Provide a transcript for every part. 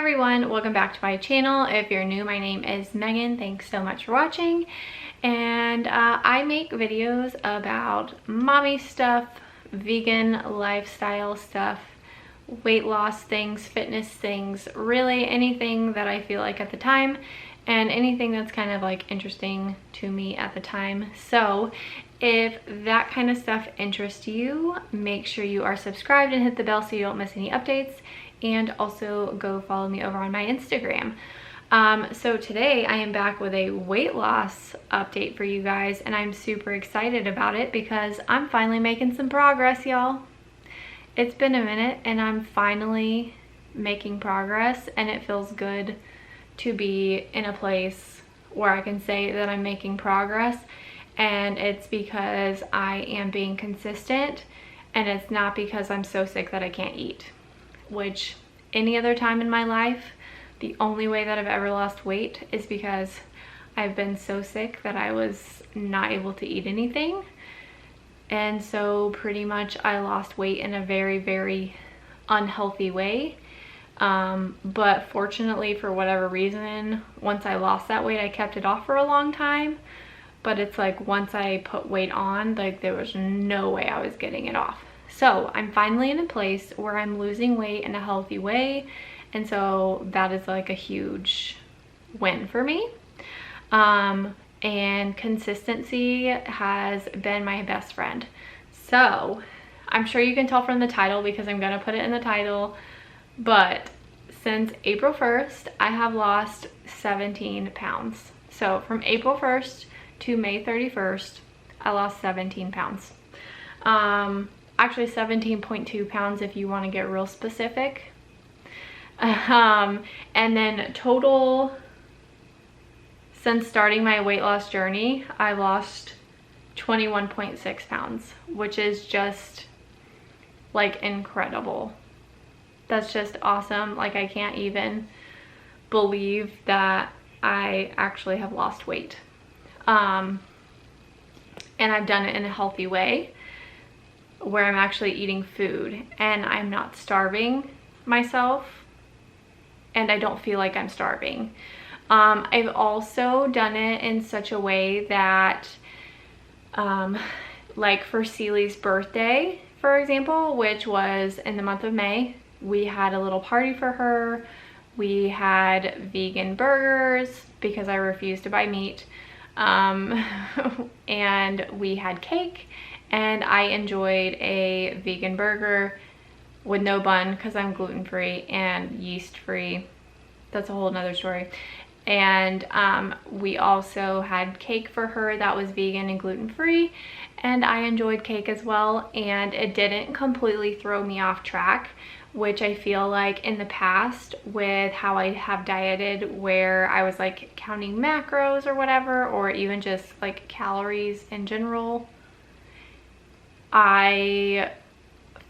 everyone, welcome back to my channel. If you're new, my name is Megan. Thanks so much for watching. And I make videos about mommy stuff, vegan lifestyle stuff, weight loss things, fitness things, really anything that I feel like at the time and anything that's kind of like interesting to me at the time. So if that kind of stuff interests you, make sure you are subscribed and hit the bell so you don't miss any updates. And also go follow me over on my Instagram. So today I am back with a weight loss update for you guys, and I'm super excited about it because I'm finally making some progress, y'all. It's been a minute and I'm finally making progress, and it feels good to be in a place where I can say that I'm making progress. And it's because I am being consistent, and it's not because I'm so sick that I can't eat. Which any other time in my life, the only way that I've ever lost weight is because I've been so sick that I was not able to eat anything. And so pretty much I lost weight in a very, very unhealthy way. But fortunately, for whatever reason, once I lost that weight, I kept it off for a long time. But it's like once I put weight on, like there was no way I was getting it off. So I'm finally in a place where I'm losing weight in a healthy way. And so that is like a huge win for me. And consistency has been my best friend. So I'm sure you can tell from the title because I'm gonna put it in the title. But since April 1st, I have lost 17 pounds. So from April 1st to May 31st, I lost 17 pounds. Actually 17.2 pounds if you want to get real specific. And then total, since starting my weight loss journey, I lost 21.6 pounds, which is just like incredible. That's just awesome. Like I can't even believe that I actually have lost weight. And I've done it in a healthy way, where I'm actually eating food and I'm not starving myself, and I don't feel like I'm starving. I've also done it in such a way that like for Celie's birthday, for example, which was in the month of May, we had a little party for her. We had vegan burgers because I refuse to buy meat. And we had cake, and I enjoyed a vegan burger with no bun because I'm gluten-free and yeast-free. That's a whole nother story. And we also had cake for her that was vegan and gluten-free, and I enjoyed cake as well, and it didn't completely throw me off track, which I feel like in the past with how I have dieted, where I was like counting macros or whatever, or even just like calories in general, I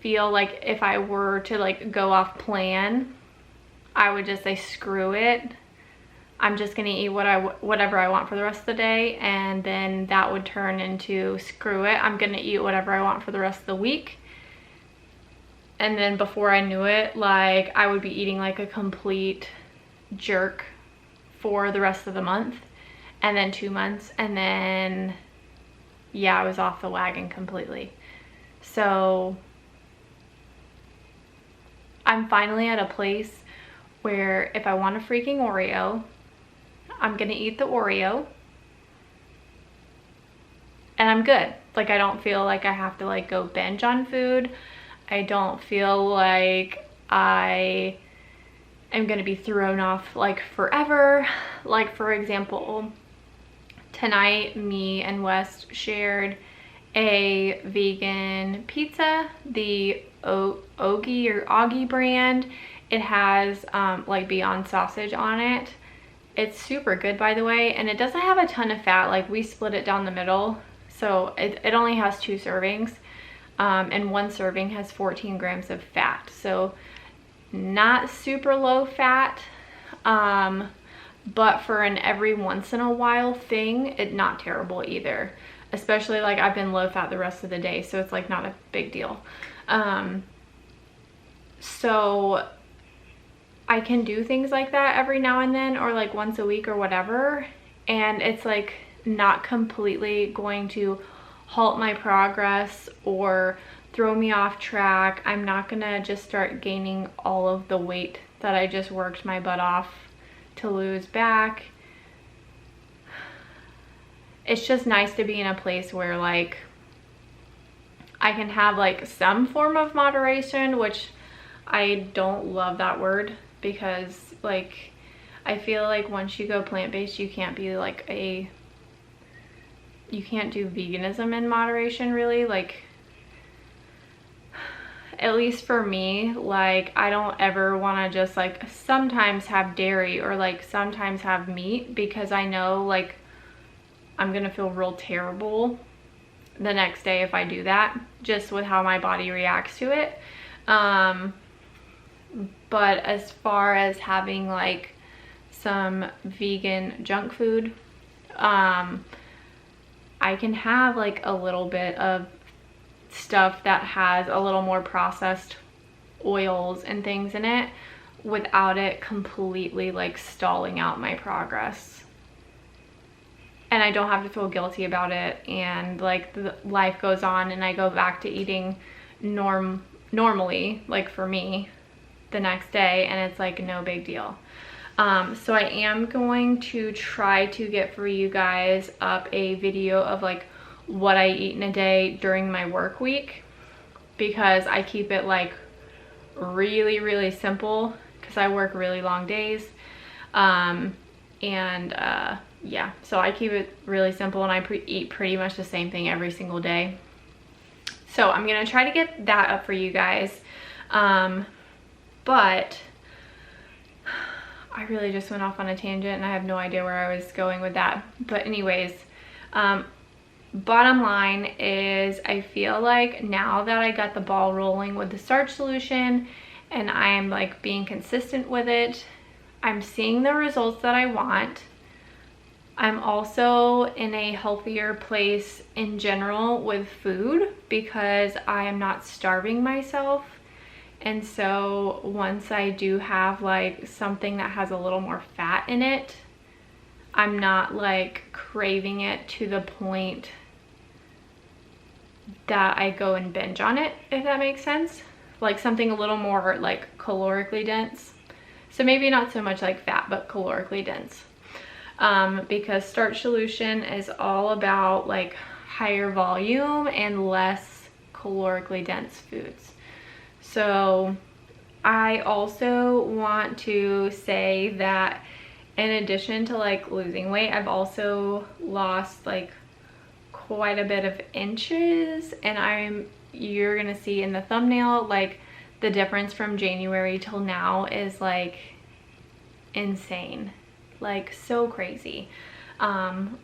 feel like if I were to like go off plan, I would just say screw it. I'm just gonna eat whatever I want for the rest of the day, and then that would turn into screw it, I'm gonna eat whatever I want for the rest of the week. And then before I knew it, like I would be eating like a complete jerk for the rest of the month, and then 2 months, and then yeah, I was off the wagon completely. So I'm finally at a place where if I want a freaking Oreo, I'm gonna eat the Oreo and I'm good. Like I don't feel like I have to like go binge on food. I don't feel like I am gonna be thrown off like forever. Like for example, tonight me and Wes shared a vegan pizza, the Oggy brand. It has like Beyond sausage on it. It's super good, by the way, and it doesn't have a ton of fat. Like we split it down the middle, so it only has 2 servings. And 1 serving has 14 grams of fat, so not super low fat, but for an every once in a while thing, it's not terrible either. Especially like I've been low fat the rest of the day, so it's like not a big deal. So I can do things like that every now and then, or like once a week or whatever, and it's like not completely going to halt my progress or throw me off track. I'm not gonna just start gaining all of the weight that I just worked my butt off to lose back. It's just nice to be in a place where like I can have like some form of moderation, which I don't love that word, because like I feel like once you go plant-based, you can't be like you can't do veganism in moderation, really. Like, at least for me, like I don't ever want to just like sometimes have dairy or like sometimes have meat, because I know like I'm gonna feel real terrible the next day if I do that, just with how my body reacts to it. But as far as having like some vegan junk food, I can have like a little bit of stuff that has a little more processed oils and things in it without it completely like stalling out my progress. And I don't have to feel guilty about it, and like life goes on and I go back to eating normally, like for me, the next day, and it's like no big deal. So I am going to try to get for you guys up a video of like what I eat in a day during my work week, because I keep it like really simple because I work really long days. Yeah, so I keep it really simple, and I eat pretty much the same thing every single day. So I'm gonna try to get that up for you guys. But I really just went off on a tangent and I have no idea where I was going with that. But anyways, bottom line is I feel like now that I got the ball rolling with the Starch Solution and I'm like being consistent with it, I'm seeing the results that I want. I'm also in a healthier place in general with food because I am not starving myself. And so once I do have like something that has a little more fat in it, I'm not like craving it to the point that I go and binge on it, if that makes sense. Like something a little more like calorically dense. So maybe not so much like fat, but calorically dense. Because Starch Solution is all about like higher volume and less calorically dense foods. So I also want to say that in addition to like losing weight, I've also lost like quite a bit of inches, and you're gonna see in the thumbnail like the difference from January till now is like insane, like so crazy.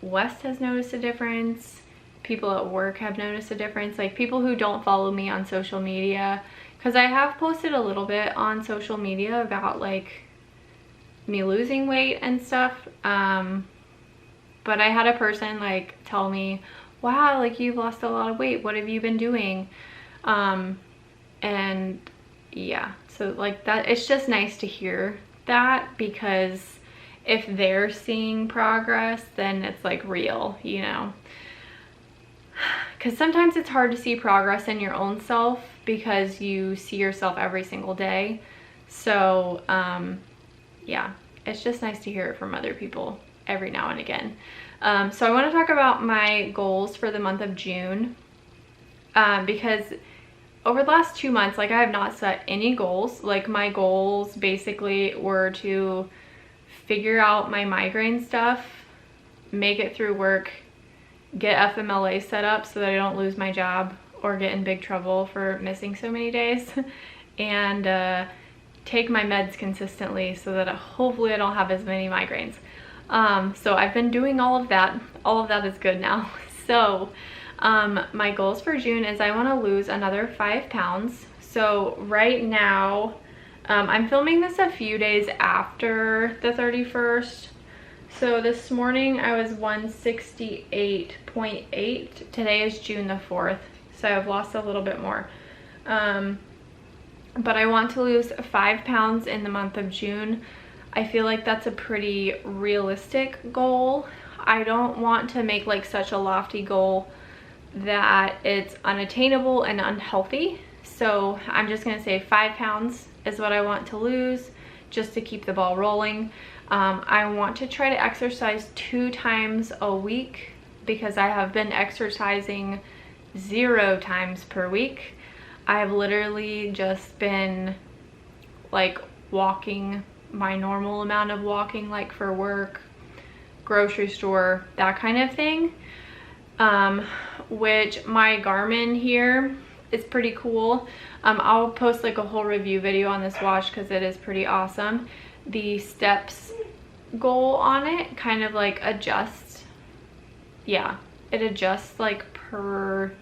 West has noticed a difference, people at work have noticed a difference, like people who don't follow me on social media, because I have posted a little bit on social media about like me losing weight and stuff, but I had a person like tell me, wow, like you've lost a lot of weight, what have you been doing? And yeah, so like that, it's just nice to hear that, because if they're seeing progress, then it's like real, you know, because sometimes it's hard to see progress in your own self because you see yourself every single day. So yeah, it's just nice to hear it from other people every now and again. So I want to talk about my goals for the month of June, because over the last 2 months, like I have not set any goals. Like my goals basically were to figure out my migraine stuff, make it through work, get FMLA set up so that I don't lose my job or get in big trouble for missing so many days, and take my meds consistently so that hopefully I don't have as many migraines. So I've been doing all of that. All of that is good now. So my goals for June is I want to lose another 5 pounds. So right now, I'm filming this a few days after the 31st. So this morning I was 168.8. Today is June the 4th. So I've lost a little bit more. but I want to lose 5 pounds in the month of June. I feel like that's a pretty realistic goal. I don't want to make like such a lofty goal that it's unattainable and unhealthy. So I'm just gonna say 5 pounds is what I want to lose, just to keep the ball rolling. I want to try to exercise 2 times a week because I have been exercising 0 times per week. I have literally just been like walking my normal amount of walking, like for work, grocery store, that kind of thing. Which my Garmin here is pretty cool. I'll post like a whole review video on this watch because it is pretty awesome. The steps goal on it kind of like adjusts, yeah, it adjusts like per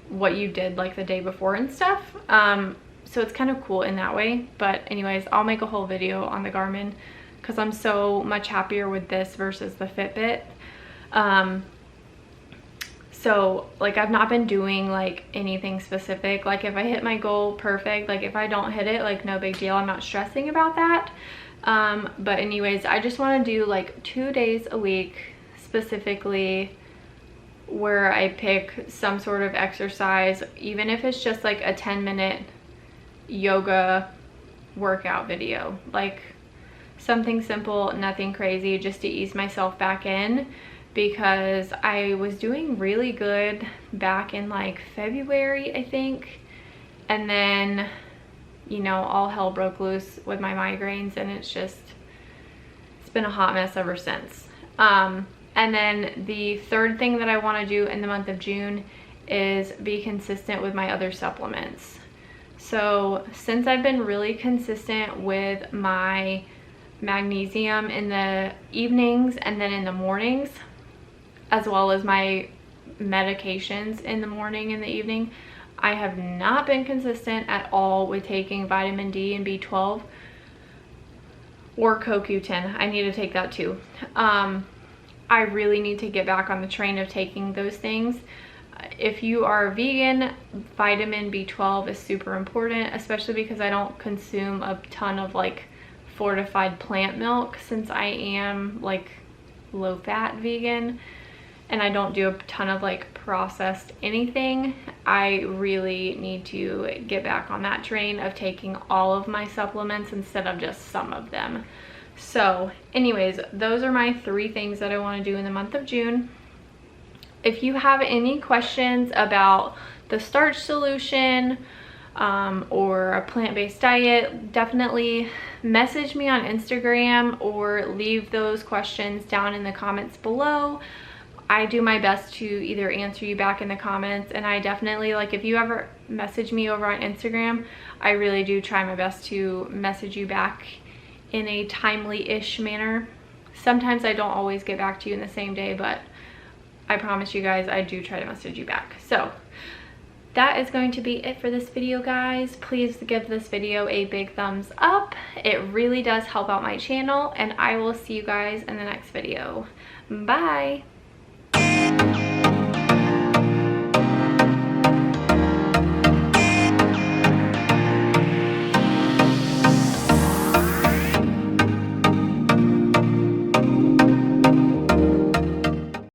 what you did like the day before and stuff. So it's kind of cool in that way. But anyways, I'll make a whole video on the Garmin because I'm so much happier with this versus the Fitbit. So like I've not been doing like anything specific. Like if I hit my goal, perfect. Like if I don't hit it, like no big deal. I'm not stressing about that. But anyways, I just want to do like 2 days a week specifically where I pick some sort of exercise, even if it's just like a 10-minute yoga workout video, like something simple, nothing crazy, just to ease myself back in, because I was doing really good back in like February, I think, and then, you know, all hell broke loose with my migraines, and it's been a hot mess ever since. And then the third thing that I want to do in the month of June is be consistent with my other supplements. So since I've been really consistent with my magnesium in the evenings and then in the mornings, as well as my medications in the morning and the evening, I have not been consistent at all with taking vitamin D and B12 or CoQ10. I need to take that too. I really need to get back on the train of taking those things. If you are vegan, vitamin B12 is super important, especially because I don't consume a ton of like fortified plant milk, since I am like low fat vegan and I don't do a ton of like processed anything. I really need to get back on that train of taking all of my supplements instead of just some of them. So anyways, those are my 3 things that I want to do in the month of June. If you have any questions about the Starch Solution or a plant-based diet, definitely message me on Instagram or leave those questions down in the comments below. I do my best to either answer you back in the comments, and I definitely, like, if you ever message me over on Instagram, I really do try my best to message you back in a timely-ish manner. Sometimes I don't always get back to you in the same day, but I promise you guys I do try to message you back. So that is going to be it for this video, guys. Please give this video a big thumbs up. It really does help out my channel, and I will see you guys in the next video. Bye.